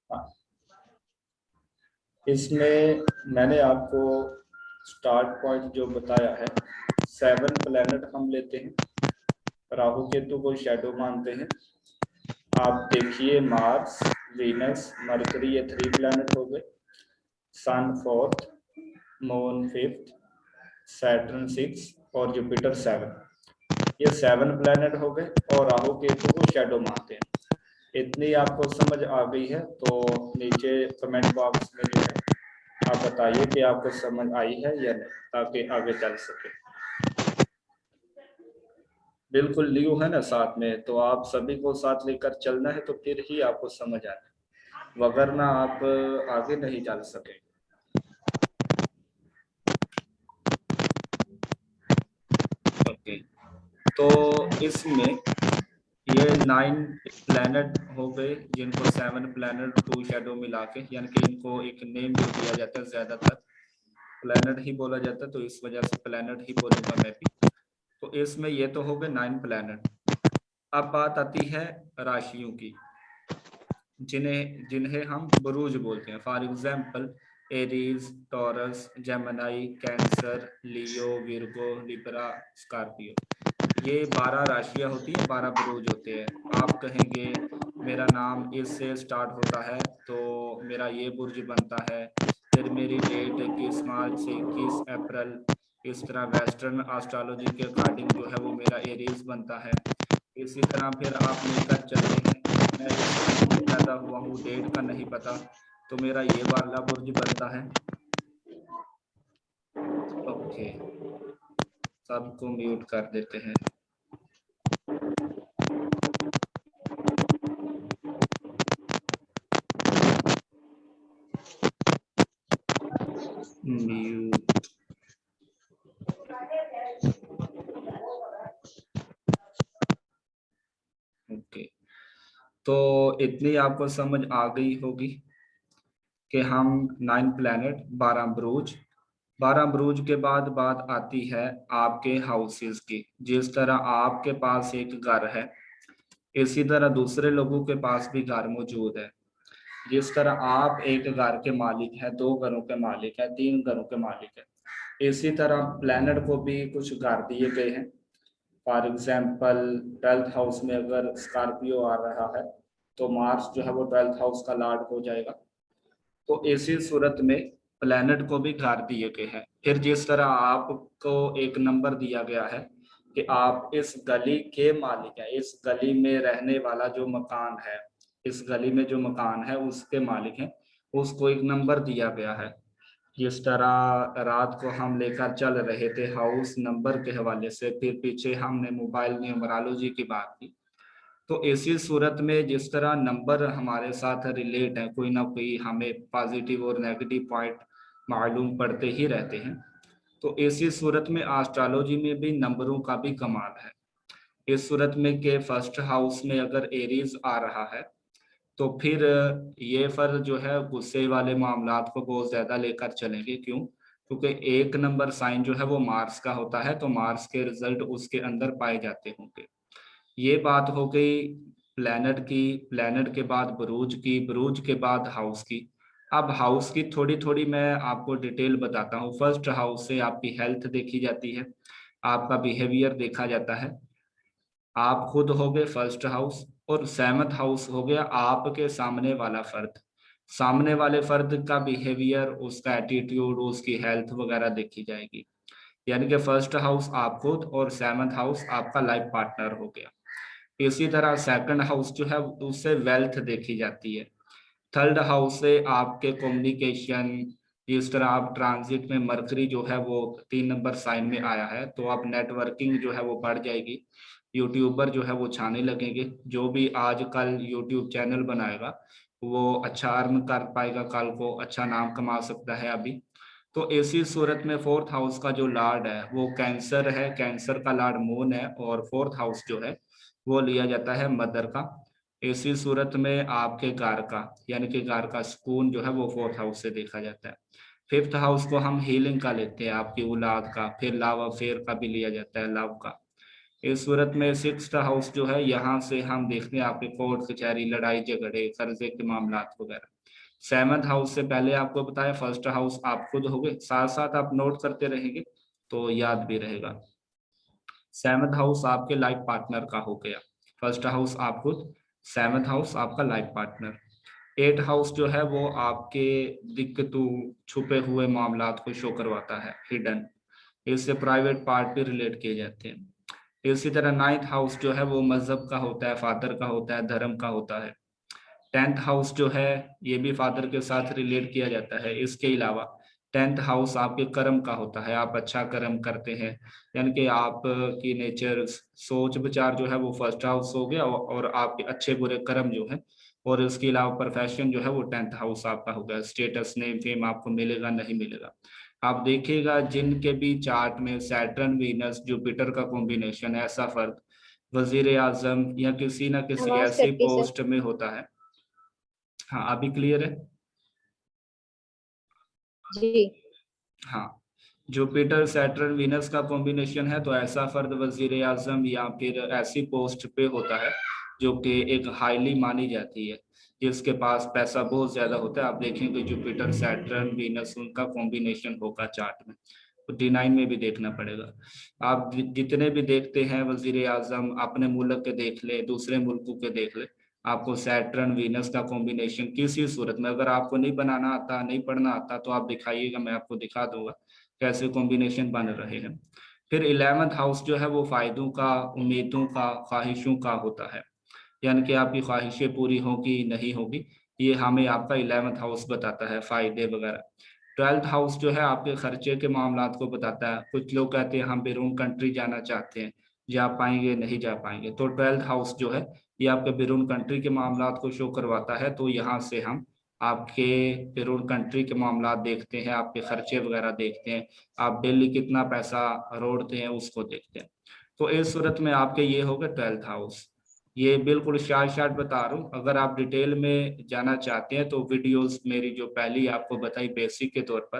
हाँ, इसमें मैंने आपको स्टार्ट पॉइंट जो बताया है, 7 प्लेनेट हम लेते हैं, राहु केतु को शैडो मानते हैं। आप देखिए, मार्स, वीनस, मरकरी, ये 3 प्लेनेट हो गए, सन 4th, मून 5th, सैटर्न 6 और जुपिटर 7। ये 7 प्लेनेट हो गए और राहु केतु को शैडो मानते हैं। इतनी आपको समझ आ गई है तो नीचे कमेंट बॉक्स में जो है आप बताइए कि आपको समझ आई है या नहीं, ताकि आगे चल सके। बिल्कुल न्यू है ना साथ में, तो आप सभी को साथ लेकर चलना है, तो फिर ही आपको समझ आना है, वगरना आप आगे नहीं चल सके। ओके, तो इसमें ये 9 प्लैनेट हो गए, जिनको 7 प्लैनेट 2 शैडो मिला के, यानी कि इनको एक नेम जो दिया जाता है, ज्यादातर प्लैनेट ही बोला जाता है, तो इस वजह से प्लैनेट ही बोलूंगा मैं भी। तो इसमें ये तो हो गए 9 प्लैनेट। अब बात आती है राशियों की, जिन्हें जिन्हें हम बुरूज बोलते हैं। For example Aries, taurus, Gemini, cancer, Leo, Virgo, Libra, Scorpio. ये 12 राशियां होती हैं, 12 बुरूज होते हैं। आप कहेंगे मेरा नाम इससे स्टार्ट होता है तो मेरा ये बुर्ज बनता है, फिर मेरी डेट 21 मार्च से 21 अप्रैल, इस तरह वेस्टर्न एस्ट्रोलॉजी के अकॉर्डिंग जो है वो मेरा एरीज बनता है। इसी तरह फिर आप लेकर चलते हैं, मैं इस टाइम पे पैदा हुआ हूँ, डेट का नहीं पता, तो मेरा ये वाला बुर्ज बनता है। ओके, सबको म्यूट कर देते हैं। म्यूट। ओके, तो इतनी आपको समझ आ गई होगी कि हम 9 प्लैनेट, 12 ब्रूज। 12 ब्रूज के बाद बात आती है आपके हाउसेस की। जिस तरह आपके पास एक घर है, इसी तरह दूसरे लोगों के पास भी घर मौजूद है। जिस तरह आप एक घर के मालिक है, 2 घरों के मालिक है, 3 घरों के मालिक है, इसी तरह प्लैनेट को भी कुछ घर दिए गए हैं। फॉर एग्जाम्पल 12th हाउस में अगर स्कॉर्पियो आ रहा है तो मार्स जो है वो 12th हाउस का लॉर्ड हो जाएगा। तो इसी सूरत में प्लैनेट को भी घर दिए गए हैं। फिर जिस तरह आपको एक नंबर दिया गया है कि आप इस गली के मालिक हैं, इस गली में रहने वाला जो मकान है, इस गली में जो मकान है उसके मालिक हैं, उसको एक नंबर दिया गया है। जिस तरह रात को हम लेकर चल रहे थे हाउस नंबर के हवाले से, फिर पीछे हमने मोबाइल न्यूमरोलॉजी की बात की, तो इसी सूरत में जिस तरह नंबर हमारे साथ रिलेट है, कोई ना कोई हमें पॉजिटिव और नेगेटिव पॉइंट मालूम पड़ते ही रहते हैं। तो इसी सूरत में एस्ट्रोलॉजी में भी नंबरों का भी कमाल है। इस सूरत में के फर्स्ट हाउस में अगर एरीज आ रहा है तो फिर ये फर्ज जो है गुस्से वाले मामलात को बहुत ज्यादा लेकर चलेंगे। क्यों? क्योंकि एक नंबर साइन जो है वो मार्स का होता है, तो मार्स के रिजल्ट उसके अंदर पाए जाते होंगे। ये बात हो गई प्लैनेट की। प्लैनेट के बाद बुरूज की, बुरूज के बाद हाउस की। अब हाउस की थोड़ी थोड़ी मैं आपको डिटेल बताता हूँ। फर्स्ट हाउस से आपकी हेल्थ देखी जाती है, आपका बिहेवियर देखा जाता है। आप खुद हो गए फर्स्ट हाउस, और 7th हाउस हो गया आपके सामने वाला फर्द। सामने वाले फर्द का बिहेवियर, उसका एटीट्यूड, उसकी हेल्थ वगैरह देखी जाएगी। यानी कि फर्स्ट हाउस आप खुद और 7th हाउस आपका लाइफ पार्टनर हो गया। इसी तरह सेकंड हाउस जो है उससे वेल्थ देखी जाती है। थर्ड हाउस से आपके कम्युनिकेशन, जिस तरह आप ट्रांजिट में मरकरी जो है वो 3 नंबर साइन में आया है, तो आप नेटवर्किंग जो है वो बढ़ जाएगी। यूट्यूबर जो है वो छाने लगेंगे, जो भी आजकल यूट्यूब चैनल बनाएगा वो अच्छा अर्न कर पाएगा, कल को अच्छा नाम कमा सकता है अभी। तो इसी सूरत में फोर्थ हाउस का जो लॉर्ड है वो कैंसर है, कैंसर का लॉर्ड मून है, और फोर्थ हाउस जो है वो लिया जाता है मदर का। इसी सूरत में आपके घर का, यानी कि घर का सुकून जो है वो फोर्थ हाउस से देखा जाता है। फिफ्थ हाउस को हम हीलिंग का लेते हैं, आपकी औलाद का। फिर लव अफेयर का भी लिया जाता है, लव का। इस सूरत में सिक्स्थ हाउस जो है, यहाँ से हम देखते हैं आपके कोर्ट कचहरी, लड़ाई झगड़े, कर्जे के मामला वगैरह। सेवंथ हाउस से पहले आपको बताया, फर्स्ट हाउस आप खुद होगे, साथ साथ आप नोट करते रहेंगे तो याद भी रहेगा। सेवंथ हाउस आपके लाइफ पार्टनर का हो गया, फर्स्ट हाउस आप खुद, सेवंथ हाउस आपका लाइफ पार्टनर। एट हाउस जो है वो आपके दिक्कतों, छुपे हुए मामलात को शो करवाता है, हिडन, इससे प्राइवेट पार्ट भी रिलेट किए जाते हैं। इसी तरह नाइन्थ हाउस जो है वो मजहब का होता है, फादर का होता है, धर्म का होता है। टेंथ हाउस जो है ये भी फादर के साथ रिलेट किया जाता है। इसके अलावा टेंथ हाउस आपके कर्म का होता है, आप अच्छा कर्म करते हैं, यानी कि आप की नेचर, सोच विचार जो है वो फर्स्ट हाउस हो गया, और आपके अच्छे बुरे कर्म जो है, और इसके अलावा प्रोफेशन जो है वो टेंथ हाउस आपका हो गया। स्टेटस, नेम, फेम आपको मिलेगा नहीं मिलेगा। आप देखिएगा जिनके भी चार्ट में सैटर्न, वीनस, जुपिटर का कॉम्बिनेशन है, ऐसा फर्क वजीर आजम या किसी ना किसी आवाज ऐसी कटती सर। पोस्ट में होता है। हाँ, अभी क्लियर है? जी। हाँ, जुपिटर, सैटर्न, वीनस का कॉम्बिनेशन है तो ऐसा फर्द वजीर आजम या फिर ऐसी पोस्ट पे होता है जो कि एक हाईली मानी जाती है, जिसके पास पैसा बहुत ज्यादा होता है। आप देखेंगे जुपिटर, सैटर्न, वीनस उनका कॉम्बिनेशन होगा चार्ट में, तो D9 में भी देखना पड़ेगा। आप जितने भी देखते हैं वजीर आजम, अपने मुल्क के देख ले, दूसरे मुल्कों के देख ले, आपको सैटर्न, वीनस का कॉम्बिनेशन किसी सूरत में, अगर आपको नहीं बनाना आता, नहीं पढ़ना आता, तो आप दिखाइएगा, मैं आपको दिखा दूंगा कैसे कॉम्बिनेशन बन रहे हैं। फिर 11th हाउस जो है वो फायदों का, उम्मीदों का, ख्वाहिशों का होता है, यानी कि आपकी ख्वाहिशें पूरी होगी नहीं होगी, ये हमें आपका 11th हाउस बताता है, फायदे वगैरह। 12th हाउस जो है आपके खर्चे के मामलात को बताता है। कुछ लोग कहते हैं हम बैरून कंट्री जाना चाहते हैं, जा पाएंगे नहीं जा पाएंगे, तो 12th हाउस जो है ये आपके बैरून कंट्री के मामलात को शो करवाता है। तो यहाँ से हम आपके बैरून कंट्री के मामलात देखते हैं, आपके खर्चे वगैरह देखते हैं, आप डेली कितना पैसा रोड़ते हैं उसको देखते हैं। तो इस सूरत में आपके ये हो गए 12th हाउस। ये बिल्कुल शार्ट शार्ट बता रहा हूँ, अगर आप डिटेल में जाना चाहते हैं तो वीडियोस मेरी जो पहली आपको बताई बेसिक के तौर पर,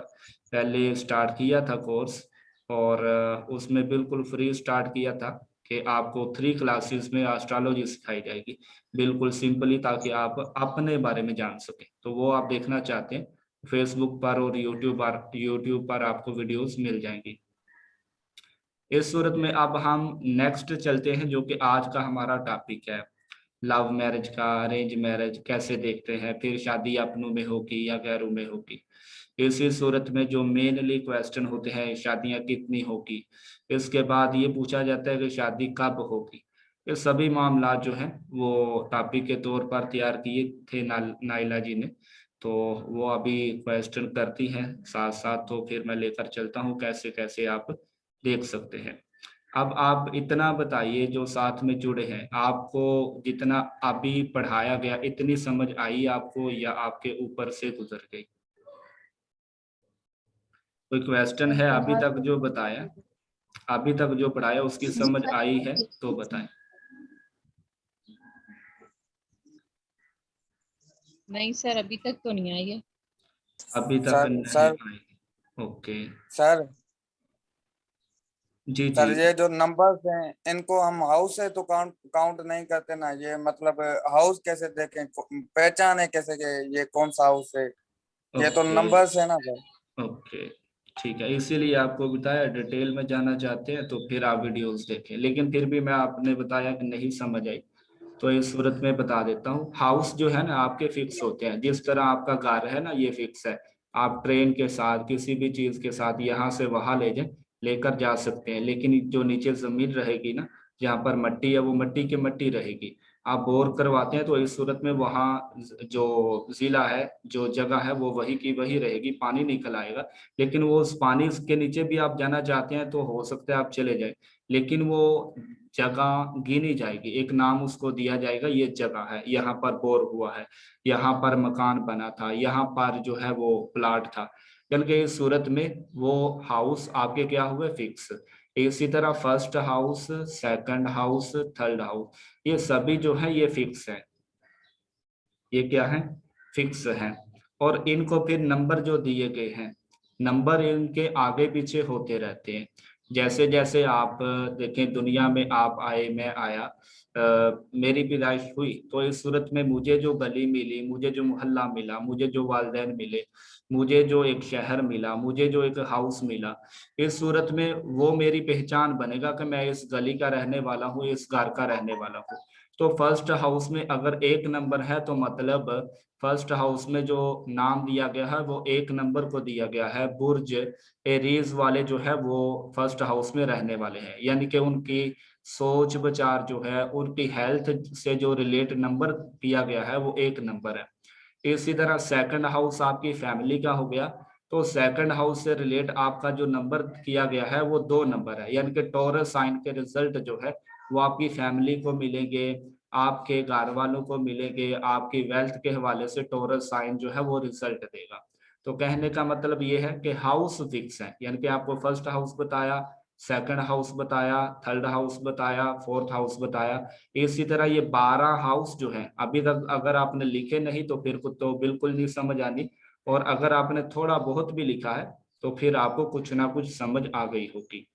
पहले स्टार्ट किया था कोर्स, और उसमें बिल्कुल फ्री स्टार्ट किया था कि आपको 3 क्लासेस में एस्ट्रोलॉजी सिखाई जाएगी, बिल्कुल सिंपली, ताकि आप अपने बारे में जान सकें। तो वो आप देखना चाहते हैं फेसबुक पर और यूट्यूब पर आपको वीडियोस मिल जाएंगी। इस सूरत में अब हम नेक्स्ट चलते हैं, जो कि आज का हमारा टॉपिक है, लव मैरिज का, अरेंज मैरिज कैसे देखते हैं, फिर शादी अपनों में होगी या गैरों में होगी। इसी सूरत में जो मेनली क्वेश्चन होते हैं, शादियां कितनी होगी, इसके बाद ये पूछा जाता है कि शादी कब होगी। ये सभी मामला जो है वो टॉपिक के तौर पर तैयार किए थे नाइला जी ने, तो वो अभी क्वेश्चन करती हैं साथ साथ, तो फिर मैं लेकर चलता हूँ कैसे कैसे आप देख सकते हैं। अब आप इतना बताइए जो साथ में जुड़े हैं, आपको जितना अभी पढ़ाया गया इतनी समझ आई आपको, या आपके ऊपर से गुजर गई? कोई क्वेश्चन है अभी बहुत तक जो बताया, अभी तक जो पढ़ाया उसकी समझ आई है तो बताएं। नहीं सर, अभी तक तो नहीं आई है। अभी तक सर नहीं सर आई? ओके। सर जी जी। सर ये जो नंबर्स हैं इनको हम हाउस है तो काउंट काउंट नहीं करते ना, ये मतलब हाउस कैसे देखें, पहचाने कैसे कि ये कौन सा हाउस है? ये तो ओके नंबर्स है ना सर। ओके, ठीक है, इसीलिए आपको बताया डिटेल में जाना चाहते हैं तो फिर आप वीडियोस देखें, लेकिन फिर भी मैं आपने बताया कि नहीं समझ आई, तो इस सूरत में बता देता हूँ। हाउस जो है ना आपके फिक्स होते हैं, जिस तरह आपका घर है ना ये फिक्स है, आप ट्रेन के साथ किसी भी चीज के साथ यहाँ से वहां ले जाए, लेकर जा सकते हैं, लेकिन जो नीचे जमीन रहेगी ना, जहाँ पर मट्टी है वो मट्टी की मट्टी रहेगी। आप बोर करवाते हैं तो इस सूरत में वहाँ जो जिला है, जो जगह है वो वही की वही रहेगी, पानी निकल आएगा। लेकिन वो उस पानी के नीचे भी आप जाना चाहते हैं तो हो सकता है आप चले जाए, लेकिन वो जगह गिनी जाएगी, एक नाम उसको दिया जाएगा, ये जगह है, यहाँ पर बोर हुआ है, यहाँ पर मकान बना था, यहाँ पर जो है वो प्लाट था। यानी कि इस सूरत में वो हाउस आपके क्या हुए, फिक्स। इसी तरह first house, second house, third house, ये सभी जो है ये फिक्स है, ये क्या है, फिक्स है। और इनको फिर नंबर जो दिए गए हैं, नंबर इनके आगे पीछे होते रहते हैं। जैसे जैसे आप देखें दुनिया में आप आए, मैं आया, मेरी पैदाइश हुई, तो इस सूरत में मुझे जो गली मिली, मुझे जो मोहल्ला मिला, मुझे जो वालिदैन मिले, मुझे जो एक शहर मिला, मुझे जो एक हाउस मिला, इस सूरत में वो मेरी पहचान बनेगा कि मैं इस गली का रहने वाला हूँ, इस घर का रहने वाला हूँ। तो फर्स्ट हाउस में अगर 1 नंबर है तो मतलब फर्स्ट हाउस में जो नाम दिया गया है वो 1 नंबर को दिया गया है। बुर्ज एरीज वाले जो है वो फर्स्ट हाउस में रहने वाले हैं, यानी कि उनकी सोच विचार जो है, उनकी हेल्थ से जो रिलेट नंबर दिया गया है वो 1 नंबर है। इसी तरह सेकंड हाउस आपकी फैमिली का हो गया, तो सेकंड हाउस से रिलेट आपका जो नंबर किया गया है वो 2 नंबर है, यानी कि टॉरस साइन के रिजल्ट जो है वो आपकी फैमिली को मिलेंगे, आपके घर वालों को मिलेंगे, आपकी वेल्थ के हवाले से टॉरस साइन जो है वो रिजल्ट देगा। तो कहने का मतलब ये है कि हाउस फिक्स है, यानी कि आपको फर्स्ट हाउस बताया, सेकंड हाउस बताया, थर्ड हाउस बताया, फोर्थ हाउस बताया। इसी तरह ये 12 हाउस जो है अभी तक अगर आपने लिखे नहीं तो फिर को तो बिल्कुल नहीं समझ आनी, और अगर आपने थोड़ा बहुत भी लिखा है तो फिर आपको कुछ ना कुछ समझ आ गई होगी।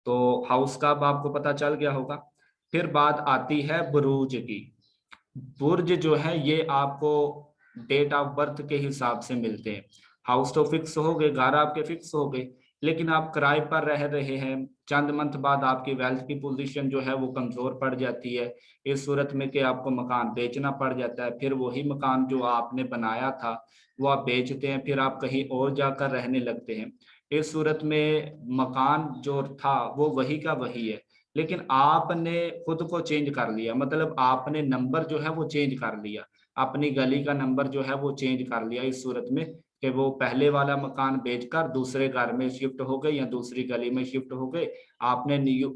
तो हाउस का अब आपको पता चल गया होगा। फिर बात आती है बुरूज की। बुर्ज जो है ये आपको डेट ऑफ बर्थ के हिसाब से मिलते हैं। हाउस तो फिक्स हो गए, घर आपके फिक्स हो गए, लेकिन आप किराए पर रह रहे हैं, चंद मंथ बाद आपकी वेल्थ की पोजीशन जो है वो कमजोर पड़ जाती है। इस सूरत में कि आपको मकान बेचना पड़ जाता है, फिर वही मकान जो आपने बनाया था वो आप बेचते हैं, फिर आप कहीं और जाकर रहने लगते हैं। इस सूरत में मकान जो था वो वही का वही है, लेकिन आपने खुद को चेंज कर लिया, मतलब आपने नंबर जो है वो चेंज कर लिया, अपनी गली का नंबर जो है वो चेंज कर लिया। इस सूरत में कि वो पहले वाला मकान बेचकर दूसरे घर में शिफ्ट हो गए या दूसरी गली में शिफ्ट हो गए, आपने न्यू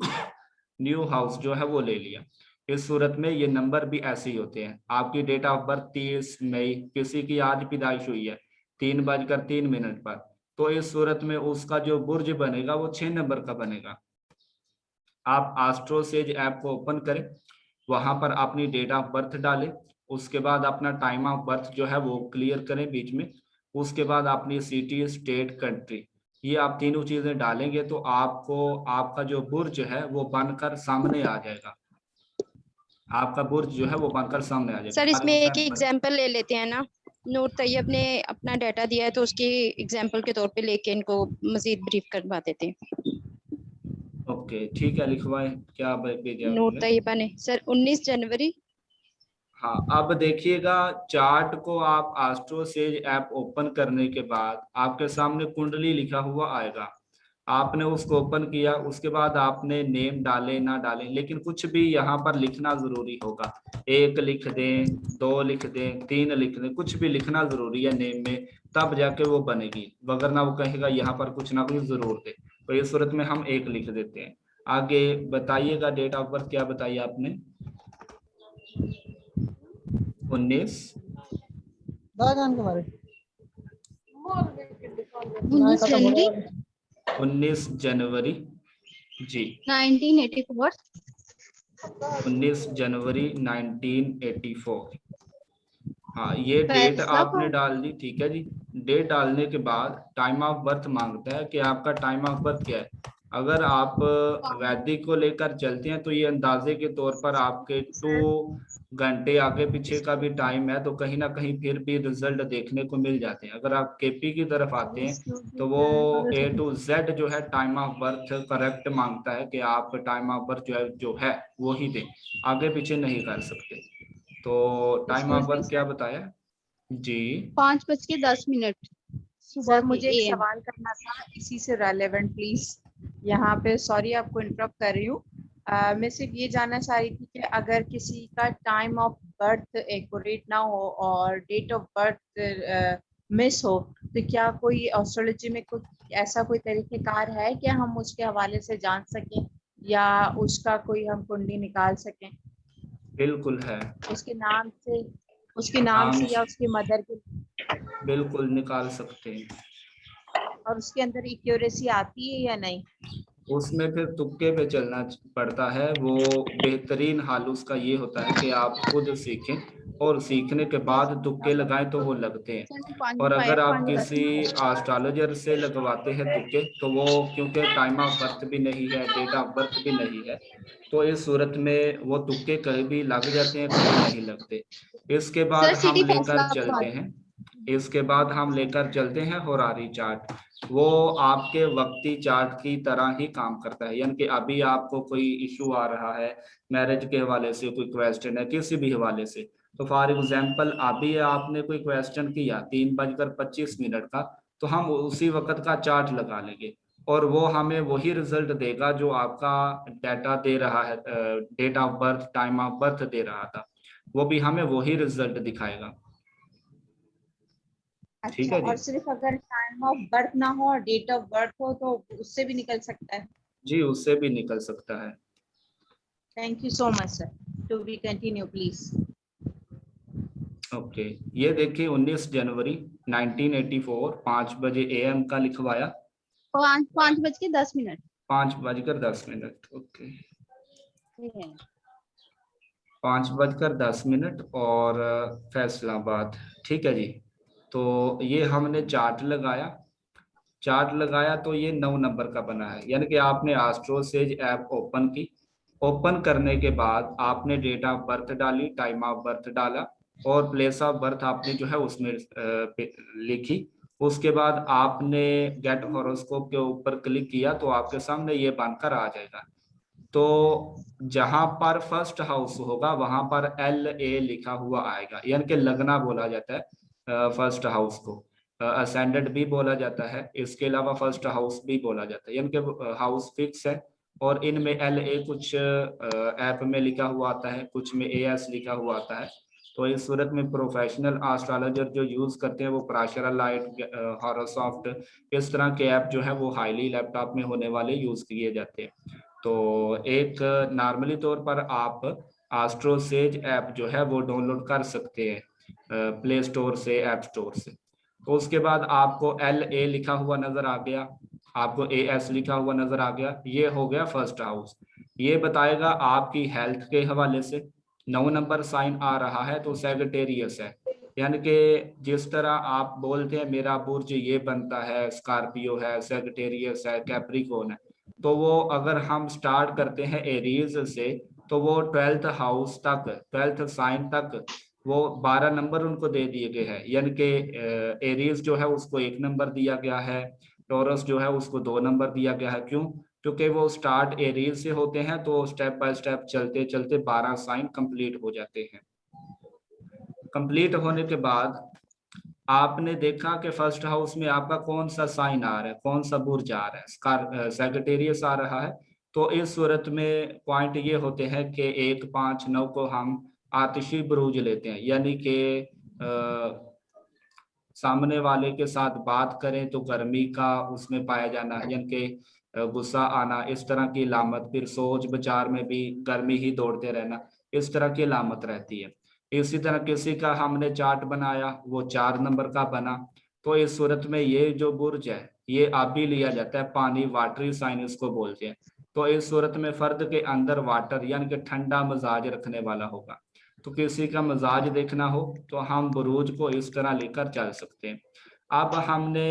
न्यू हाउस जो है वो ले लिया। इस सूरत में ये नंबर भी ऐसे ही होते हैं। आपकी डेट ऑफ बर्थ 30 मई, किसी की आज पैदाइश हुई है 3:03 पर, तो इस सूरत में उसका जो बुर्ज बनेगा वो 6 नंबर का बनेगा। आप एस्ट्रोसेज ऐप को ओपन करें, वहां पर अपनी डेट ऑफ बर्थ डालें, उसके बाद अपना टाइम ऑफ बर्थ जो है वो क्लियर करें बीच में, उसके बाद अपनी सिटी, स्टेट, कंट्री, ये आप तीनों चीजें डालेंगे तो आपको आपका जो बुर्ज है वो बनकर सामने आ जाएगा। आपका बुर्ज जो है वो बनकर सामने आ जाएगा। सर फॉर इसमें एक एग्जाम्पल, एग्जांपल ले लेते हैं ना, नूर तैयब ने अपना डाटा दिया है तो उसकी एग्जांपल के तौर पे लेके इनको मजीद ब्रीफ करवा देते हैं। ओके ठीक है, लिखवाएं, क्या भेजा नूर उन्होंने? तैयबा ने सर 19 जनवरी। हाँ, अब देखिएगा चार्ट को, आप एस्ट्रोसेज ऐप ओपन करने के बाद आपके सामने कुंडली लिखा हुआ आएगा, आपने उसको ओपन किया, उसके बाद आपने नेम डाले ना डालें, लेकिन कुछ भी यहाँ पर लिखना जरूरी होगा। 1 लिख दें, 2 लिख दें, 3 लिख दें, कुछ भी लिखना जरूरी है नेम में, तब जाके वो बनेगी, वगरना वो कहेगा यहाँ पर कुछ ना कुछ जरूर दे। तो इस सूरत में हम 1 लिख देते हैं। आगे बताइएगा, डेट ऑफ बर्थ क्या बताइए आपने? 19 जनवरी 19 जनवरी जी, 1984। 19 जनवरी 1984। हाँ, ये डेट आपने डाल दी, ठीक है जी। डेट डालने के बाद टाइम ऑफ बर्थ मांगता है कि आपका टाइम ऑफ बर्थ क्या है। अगर आप वैदिक को लेकर चलते हैं तो ये अंदाजे के तौर पर आपके 2 घंटे आगे पीछे का भी टाइम है, तो कहीं ना कहीं फिर भी रिजल्ट देखने को मिल जाते हैं। अगर आप केपी की तरफ आते हैं तो वो A to Z जो है टाइम ऑफ बर्थ करेक्ट मांगता है कि आप टाइम ऑफ बर्थ जो है वो ही दें, आगे पीछे नहीं कर सकते। तो टाइम ऑफ बर्थ क्या बताया जी? 5:10 सुबह सर मुझे एक AM। सवाल करना था इसी से रेलेवेंट प्लीज। यहाँ पे सॉरी आपको इंटरप्ट कर रही हूँ। मैं सिर्फ ये जानना चाह रही थी कि अगर किसी का टाइम ऑफ बर्थ एक्यूरेट ना हो और डेट ऑफ बर्थ मिस हो तो क्या कोई एस्ट्रोलॉजी में कुछ ऐसा कोई तरीकेकार है कि हम उसके हवाले से जान सकें या उसका कोई हम कुंडली निकाल सकें बिल्कुल है, उसके नाम से या उसकी मदर के, बिल्कुल निकाल सकते हैं। और उसके अंदर एक्यूरेसी आती है या नहीं? उसमें फिर तुक्के पे चलना पड़ता है। वो बेहतरीन हाल उसका ये होता है कि आप खुद सीखें, और सीखने के बाद तुक्के लगाएं तो वो लगते हैं। और अगर आप किसी एस्ट्रोलॉजर से लगवाते हैं तुक्के तो वो, क्योंकि टाइम ऑफ बर्थ भी नहीं है, डेट ऑफ बर्थ भी नहीं है, तो इस सूरत में वो तुक्के कहीं भी लग जाते हैं, कहीं नहीं लगते। इसके बाद हम लेकर चलते हैं, इसके बाद हम लेकर चलते हैं होरारी चार्ट। वो आपके वक्ती चार्ट की तरह ही काम करता है, यानी कि अभी आपको कोई इशू आ रहा है मैरिज के हवाले से, कोई क्वेश्चन है किसी भी हवाले से, तो फॉर एग्जाम्पल अभी आपने कोई क्वेश्चन किया 3:25 का, तो हम उसी वक्त का चार्ट लगा लेंगे और वो हमें वही रिजल्ट देगा जो आपका डाटा दे रहा है, date of birth, time of birth दे रहा था, वो भी हमें वही रिजल्ट दिखाएगा। ठीक अच्छा, है जी। और सिर्फ अगर टाइम ऑफ बर्थ ना हो और डेट ऑफ बर्थ हो तो उससे भी निकल सकता है? जी, उससे भी निकल सकता है। Thank you so much sir. To be continue please. Okay, ये देखिए 19 जनवरी 1984 5 बजे AM का लिखवाया। 5:10। 5:10। ओके, 5:10 और फैसलाबाद। ठीक है जी। तो ये हमने चार्ट लगाया, चार्ट लगाया तो ये 9 नंबर का बना है, यानी कि आपने एस्ट्रोसेज ऐप ओपन की, ओपन करने के बाद आपने डेट ऑफ बर्थ डाली, टाइम ऑफ बर्थ डाला और प्लेस ऑफ बर्थ आपने जो है उसमें लिखी। उसके बाद आपने गेट हॉरोस्कोप के ऊपर क्लिक किया तो आपके सामने ये बनकर आ जाएगा। तो जहां पर फर्स्ट हाउस होगा वहां पर LA लिखा हुआ आएगा, यानी कि लगना बोला जाता है फर्स्ट हाउस को, असेंडेंट भी बोला जाता है, इसके अलावा फर्स्ट हाउस भी बोला जाता है, यानी कि हाउस फिक्स है। और इनमें LA कुछ ऐप में लिखा हुआ आता है, कुछ में AS लिखा हुआ आता है। तो इस सूरत में प्रोफेशनल एस्ट्रोलॉजर जो यूज करते हैं वो पराशरा लाइट, हॉरोसॉफ्ट, इस तरह के ऐप जो है वो हाईली लैपटॉप में होने वाले यूज किए जाते हैं। तो एक नॉर्मली तौर पर आप एस्ट्रोसेज ऐप जो है वो डाउनलोड कर सकते हैं प्ले स्टोर से, ऐप स्टोर से। तो उसके बाद आपको LA लिखा हुआ नजर आ गया, आपको AS लिखा हुआ नजर आ गया, ये हो गया फर्स्ट हाउस। ये बताएगा आपकी हेल्थ के हवाले से। 9 नंबर साइन आ रहा है तो सैजिटेरियस है, यानी कि जिस तरह आप बोलते हैं मेरा बुर्ज ये बनता है, स्कॉर्पियो है, सैजिटेरियस है, कैप्रिकॉर्न है, तो वो अगर हम स्टार्ट करते हैं एरीज से तो वो 12th हाउस तक, 12th साइन तक वो 12 नंबर उनको दे दिए गए हैं, यानी कि एरीज जो है उसको 1 नंबर दिया गया है, टॉरस जो है उसको 2 नंबर दिया गया है। क्यों? क्योंकि वो स्टार्ट एरीज से होते हैं तो स्टेप बाय स्टेप चलते चलते 12 साइन कंप्लीट हो जाते हैं। कंप्लीट होने के बाद आपने देखा कि फर्स्ट हाउस में आपका कौन सा साइन आ रहा है, कौन सा बुर्ज आ रहा है, सैजिटेरियस आ रहा है। तो इस सूरत में पॉइंट ये होते हैं कि 1, 5, 9 को हम आतिशी बुरूज लेते हैं, यानी कि सामने वाले के साथ बात करें तो गर्मी का उसमें पाया जाना, यानी कि गुस्सा आना, इस तरह की अलामत, फिर सोच विचार में भी गर्मी ही दौड़ते रहना, इस तरह की अलामत रहती है। इसी तरह किसी का हमने चार्ट बनाया, वो 4 नंबर का बना, तो इस सूरत में ये जो बुर्ज है ये आबी लिया जाता है, पानी, वाटरी साइन इसको बोलते हैं। तो इस सूरत में फर्द के अंदर वाटर यानी कि ठंडा मिजाज रखने वाला होगा। तो किसी का मिजाज देखना हो तो हम बुरूज को इस तरह लेकर चल सकते हैं। अब हमने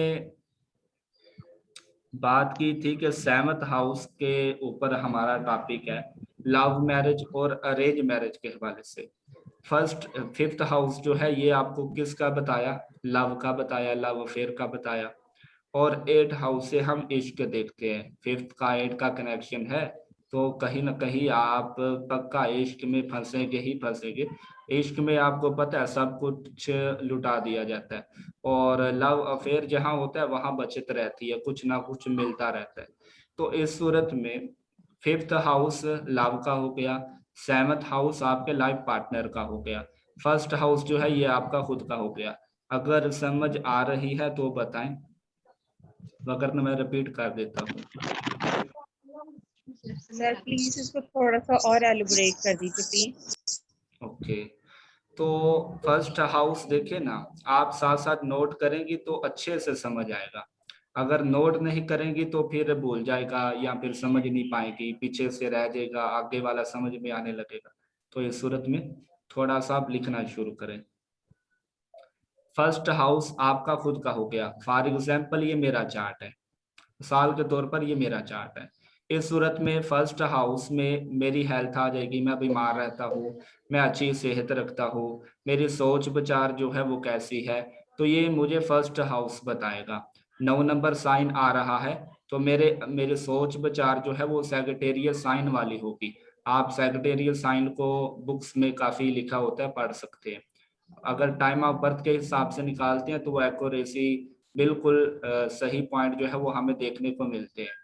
बात की थी कि 7th हाउस के ऊपर हमारा टॉपिक है लव मैरिज और अरेंज मैरिज के हवाले से। 5th हाउस जो है ये आपको किसका बताया? लव का बताया, लव अफेयर का बताया। और 8th हाउस से हम इश्क देखते हैं, 5th का 8 का कनेक्शन है, तो कहीं ना कहीं आप पक्का इश्क में फंसेंगे ही फंसेंगे। इश्क में आपको पता है सब कुछ लुटा दिया जाता है, और लव अफेयर जहाँ होता है वहां बचत रहती है, कुछ ना कुछ मिलता रहता है। तो इस सूरत में 5th हाउस लव का हो गया, 7th हाउस आपके लाइफ पार्टनर का हो गया, 1st हाउस जो है ये आपका खुद का हो गया। अगर समझ आ रही है तो बताएं, वगरना मैं रिपीट कर देता हूँ। सर प्लीज इसको थोड़ा सा और एलिब्रेट कर दीजिए प्लीज। ओके, तो 1st हाउस देखे ना, आप साथ साथ नोट करेंगी तो अच्छे से समझ आएगा। अगर नोट नहीं करेंगी तो फिर भूल जाएगा या फिर समझ नहीं पाएगी, पीछे से रह जाएगा, आगे वाला समझ में आने लगेगा। तो इस सूरत में थोड़ा सा आप लिखना शुरू करें। फर्स्ट हाउस आपका खुद का हो गया, फॉर एग्जाम्पल ये मेरा चार्ट है, साल के तौर पर ये मेरा चार्ट है। इस सूरत में फर्स्ट हाउस में मेरी हेल्थ आ जाएगी, मैं बीमार रहता हूँ, मैं अच्छी सेहत रखता हूँ, मेरी सोच विचार जो है वो कैसी है, तो ये मुझे फर्स्ट हाउस बताएगा। 9 नंबर साइन आ रहा है तो मेरे सोच विचार जो है वो सेक्रेटेरियल साइन वाली होगी। आप सेक्रेटेरियल साइन को बुक्स में काफी लिखा होता है, पढ़ सकते हैं। अगर टाइम ऑफ बर्थ के हिसाब से निकालते हैं तो वो एक्यूरेसी बिल्कुल सही पॉइंट जो है वो हमें देखने को मिलते हैं।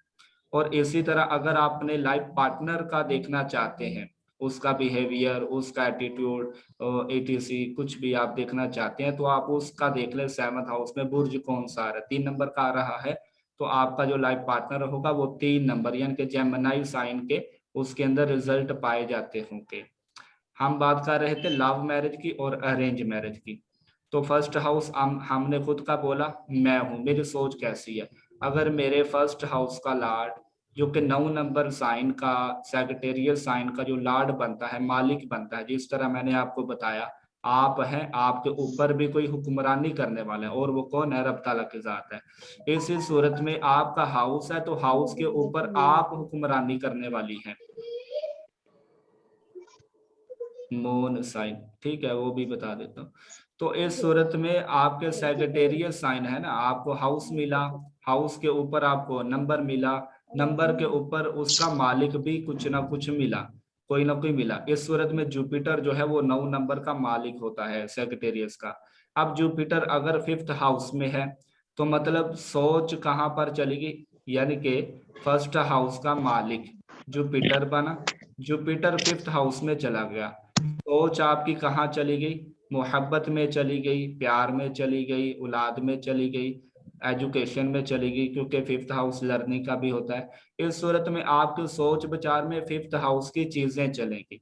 और इसी तरह अगर आप अपने लाइफ पार्टनर का देखना चाहते हैं, उसका बिहेवियर, उसका एटीट्यूड, एटीसी कुछ भी आप देखना चाहते हैं, तो आप उसका देख लें। 7th हाउस में बुर्ज कौन सा आ रहा है, 3 नंबर का आ रहा है, तो आपका जो लाइफ पार्टनर होगा वो 3 नंबर यानी कि जेमिनी साइन के उसके अंदर रिजल्ट पाए जाते होंगे। हम बात कर रहे थे लव मैरिज की और अरेंज मैरिज की। तो फर्स्ट हाउस हमने खुद का बोला, मैं हूं, मेरी सोच कैसी है। अगर मेरे फर्स्ट हाउस का लॉर्ड जो कि 9 नंबर साइन का सेक्रेटेरियल साइन का जो लॉर्ड बनता है, मालिक बनता है, जिस तरह मैंने आपको बताया, आप हैं, आपके ऊपर भी कोई हुक्मरानी करने वाला है, और वो कौन है, रब ताला की जात है। इसी सूरत में आपका हाउस है तो हाउस के ऊपर आप हुक्मरानी करने वाली हैं। मून साइन, ठीक है, वो भी बता देता हूँ। तो इस सूरत में आपके सेक्रेटेरियल साइन है ना, आपको हाउस मिला, हाउस के ऊपर आपको नंबर मिला, नंबर के ऊपर उसका मालिक भी कुछ ना कुछ मिला, कोई ना कोई मिला। इस सूरत में जुपिटर जो है वो 9 नंबर का मालिक होता है सेक्रेटेरियस का। अब जुपिटर अगर 5th हाउस में है तो मतलब सोच कहाँ पर चलेगी, यानी कि फर्स्ट हाउस का मालिक जुपिटर बना, जुपिटर 5th हाउस में चला गया, सोच आपकी कहाँ चली गई, मोहब्बत में चली गई, प्यार में चली गई, औलाद में चली गई, एजुकेशन में चली गई, क्योंकि 5th हाउस लर्निंग का भी होता है। इस सूरत में आपके सोच विचार में 5th हाउस की चीजें चलेंगी।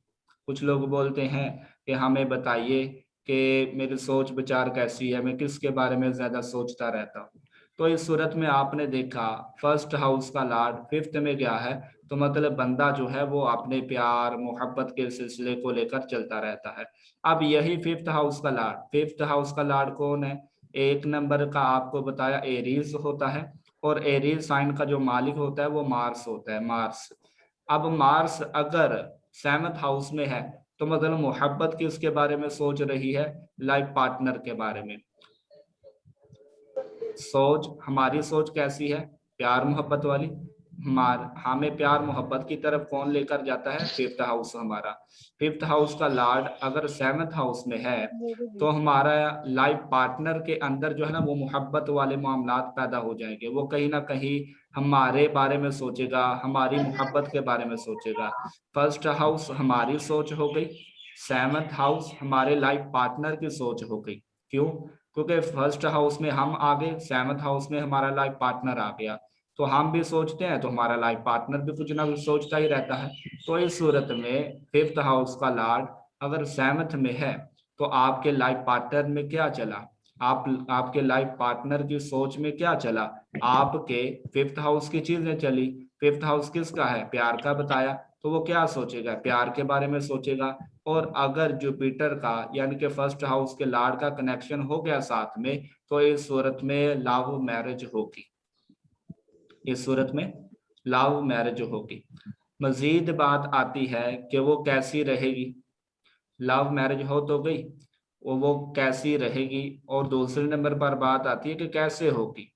कुछ लोग बोलते हैं कि हमें बताइए कि मेरी सोच विचार कैसी है, मैं किसके बारे में ज्यादा सोचता रहता हूँ। तो इस सूरत में आपने देखा फर्स्ट हाउस का लॉर्ड 5th में गया है, तो मतलब बंदा जो है वो अपने प्यार मोहब्बत के सिलसिले को लेकर चलता रहता है। अब यही 5th हाउस का लॉर्ड, 5th हाउस का लॉर्ड कौन है, 1 नंबर का आपको बताया एरीज होता है, और एरीज साइन का जो मालिक होता है वो मार्स होता है, मार्स। अब मार्स अगर 7th हाउस में है तो मतलब मोहब्बत किसके बारे में सोच रही है, लाइफ पार्टनर के बारे में। सोच, हमारी सोच कैसी है, प्यार मोहब्बत वाली। हमें प्यार मोहब्बत की तरफ कौन लेकर जाता है, 5th हाउस हमारा। 5th हाउस का लॉर्ड अगर 7th हाउस में है तो हमारा लाइफ पार्टनर के अंदर जो है ना वो मोहब्बत वाले मामलात पैदा हो जाएंगे, वो कहीं ना कहीं हमारे बारे में सोचेगा, हमारी मोहब्बत के बारे में सोचेगा। फर्स्ट हाउस हमारी सोच हो गई, 7th हाउस हमारे लाइफ पार्टनर की सोच हो गई। क्यों, क्योंकि फर्स्ट हाउस में हम आ गए, 7th हाउस में हमारा लाइफ पार्टनर आ गया, तो हम भी सोचते हैं तो हमारा लाइफ पार्टनर भी कुछ ना कुछ सोचता ही रहता है। तो इस सूरत में 5th हाउस का लॉर्ड अगर 7th में है तो आपके लाइफ पार्टनर में क्या चला, आपके लाइफ पार्टनर की सोच में क्या चला, आपके 5th हाउस की चीजें चली। 5th हाउस किसका है, प्यार का बताया, तो वो क्या सोचेगा, प्यार के बारे में सोचेगा। और अगर जुपिटर का यानी कि फर्स्ट हाउस के लॉर्ड का कनेक्शन हो गया साथ में, तो इस सूरत में लव मैरिज होगी, इस सूरत में लव मैरिज होगी। मजीद बात आती है कि वो कैसी रहेगी, लव मैरिज हो तो गई, वो कैसी रहेगी, और दूसरे नंबर पर बात आती है कि कैसे होगी।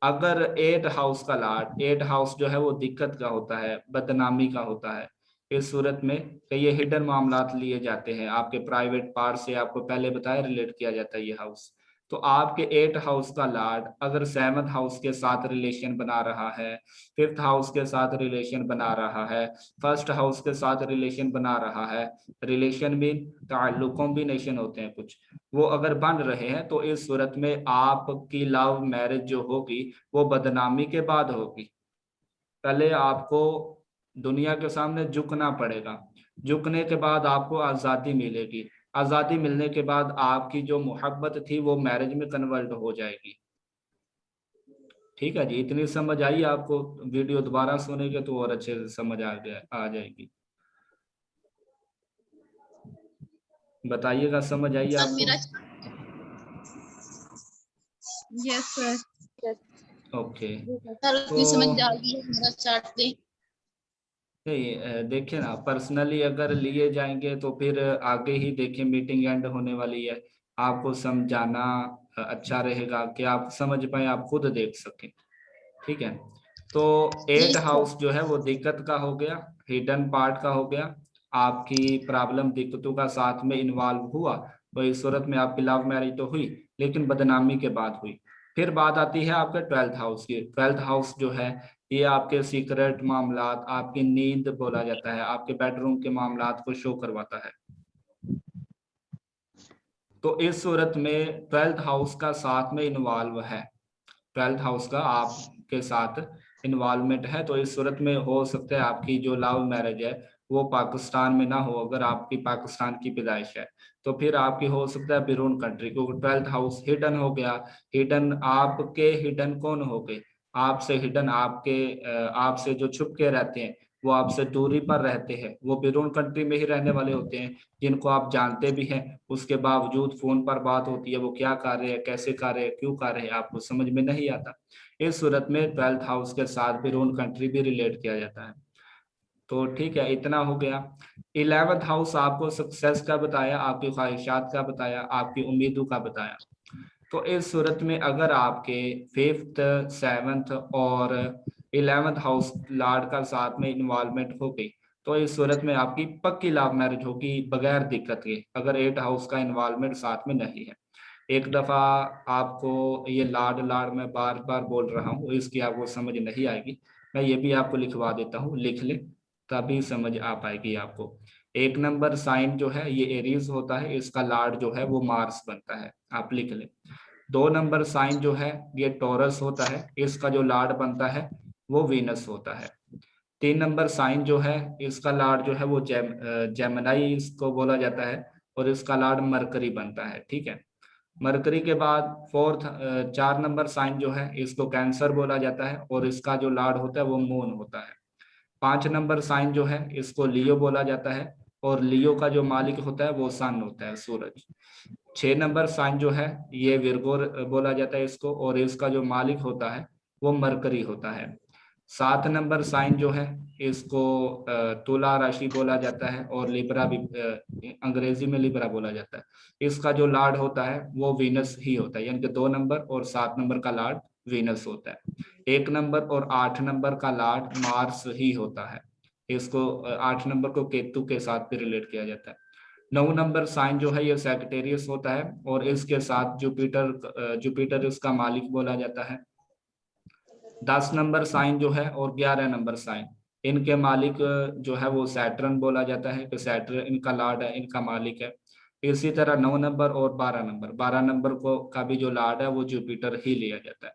अगर 8 हाउस का लॉर्ड, 8 हाउस जो है वो दिक्कत का होता है, बदनामी का होता है, इस सूरत में कि ये हिडन मामलात लिए जाते हैं, आपके प्राइवेट पार्ट से आपको पहले बताया रिलेट किया जाता है ये हाउस। तो आपके 8 हाउस का लॉर्ड अगर 7th हाउस के साथ रिलेशन बना रहा है, 5th हाउस के साथ रिलेशन बना रहा है, फर्स्ट हाउस के साथ रिलेशन बना रहा है, रिलेशन भी ताल्लुक कॉम्बिनेशन होते हैं कुछ, वो अगर बन रहे हैं, तो इस सूरत में आपकी लव मैरिज जो होगी वो बदनामी के बाद होगी। पहले आपको दुनिया के सामने झुकना पड़ेगा, झुकने के बाद आपको आज़ादी मिलेगी, आज़ादी मिलने के बाद आपकी जो मोहब्बत थी वो मैरिज में कन्वर्ट हो जाएगी। ठीक है जी, इतनी समझ आई आपको, वीडियो दोबारा सुनेंगे तो और अच्छे से समझ आ जाएगी। बताइएगा, समझ आई सर आपको? मेरा यस सर। ओके, सर तो भी समझ आ गई है मेरा चार्ट पे। नहीं, देखिए ना, पर्सनली अगर लिए जाएंगे तो फिर आगे ही देखिए मीटिंग एंड होने वाली है। आपको समझाना अच्छा रहेगा कि आप समझ पाए, आप खुद देख सकें। ठीक है, तो एट यस सर। हाउस जो है वो दिक्कत का हो गया, हिडन पार्ट का हो गया। आपकी प्रॉब्लम दिक्कतों का साथ में इन्वॉल्व हुआ, तो इस सूरत में आपकी लव मैरिज तो हुई लेकिन बदनामी के बाद हुई। फिर बात आती है आपके 12th हाउस की। 12th हाउस जो है ये आपके सीक्रेट मामलात, आपकी नींद बोला जाता है, आपके बेडरूम के मामलात को शो करवाता है। तो इस सूरत में 12th हाउस का साथ में इन्वॉल्व है, 12th हाउस का आपके साथ इन्वॉल्वमेंट है। तो इस सूरत में हो सकता है आपकी जो लव मैरिज है वो पाकिस्तान में ना हो। अगर आपकी पाकिस्तान की पैदाइश है तो फिर आपकी हो सकता है बिरून कंट्री, क्योंकि 12th हाउस हिडन हो गया। हिडन आपके, हिडन कौन हो गए? आपसे हिडन, आपके आपसे जो छुप के रहते हैं, वो आपसे दूरी पर रहते हैं, वो बिरून कंट्री में ही रहने वाले होते हैं, जिनको आप जानते भी हैं। उसके बावजूद फोन पर बात होती है, वो क्या कर रहे हैं, कैसे कर रहे हैं, क्यों कर रहे हैं, आपको समझ में नहीं आता। इस सूरत में 12th हाउस के साथ बिरून कंट्री भी रिलेट किया जाता है। तो ठीक है, इतना हो गया। 11th हाउस आपको सक्सेस का बताया, आपकी ख्वाहिशात का बताया, आपकी उम्मीदों का बताया। तो इस सूरत में अगर आपके 5th 7th और 11th हाउस लॉर्ड का साथ में इन्वॉल्वमेंट हो गई, तो इस सूरत में आपकी पक्की लव मैरिज होगी बगैर दिक्कत के, अगर 8th हाउस का इन्वॉल्वमेंट साथ में नहीं है। एक दफा आपको ये लाड लाड मैं बार बार बोल रहा हूँ, इसकी आपको समझ नहीं आएगी, मैं ये भी आपको लिखवा देता हूँ, लिख ले तभी समझ आ पाएगी आपको। 1 नंबर साइन जो है ये एरीज होता है, इसका लार्ड जो है वो मार्स बनता है, आप लिख ले। 2 नंबर साइन जो है ये टॉरस होता है, इसका जो लार्ड बनता है वो वीनस होता है। 3 नंबर साइन जो है इसका लार्ड जो है वो जेमिनाई इसको बोला जाता है, और इसका लार्ड मरकरी बनता है। ठीक है, मरकरी के बाद 4 नंबर साइन जो है इसको कैंसर बोला जाता है, और इसका जो लॉर्ड होता है वो मून होता है। 5 नंबर साइन जो है इसको लियो बोला जाता है, और लियो का जो मालिक होता है वो सन होता है, सूरज। 6 नंबर साइन जो है ये विरगो बोला जाता है इसको, और इसका जो मालिक होता है वो मरकरी होता है। 7 नंबर साइन जो है इसको तुला राशि बोला जाता है, और लिब्रा भी अंग्रेजी में लिब्रा बोला जाता है। इसका जो लॉर्ड होता है वो वीनस ही होता है, यानी कि 2 नंबर और 7 नंबर का लॉर्ड वीनस होता है। 1 नंबर और 8 नंबर का लॉर्ड मार्स ही होता है। इसको 8 नंबर को केतु के साथ भी रिलेट किया जाता है। 9 नंबर साइन जो है ये सैजिटेरियस होता है, और इसके साथ जुपिटर, जुपिटर इसका मालिक बोला जाता है। 10 नंबर साइन जो है और 11 नंबर साइन, इनके मालिक जो है वो सैटर्न बोला जाता है, कि सैटर्न इनका लॉर्ड है, इनका मालिक है। इसी तरह 9 नंबर और 12 नंबर, 12 नंबर को का भी जो लॉर्ड है वो जुपिटर ही लिया जाता है।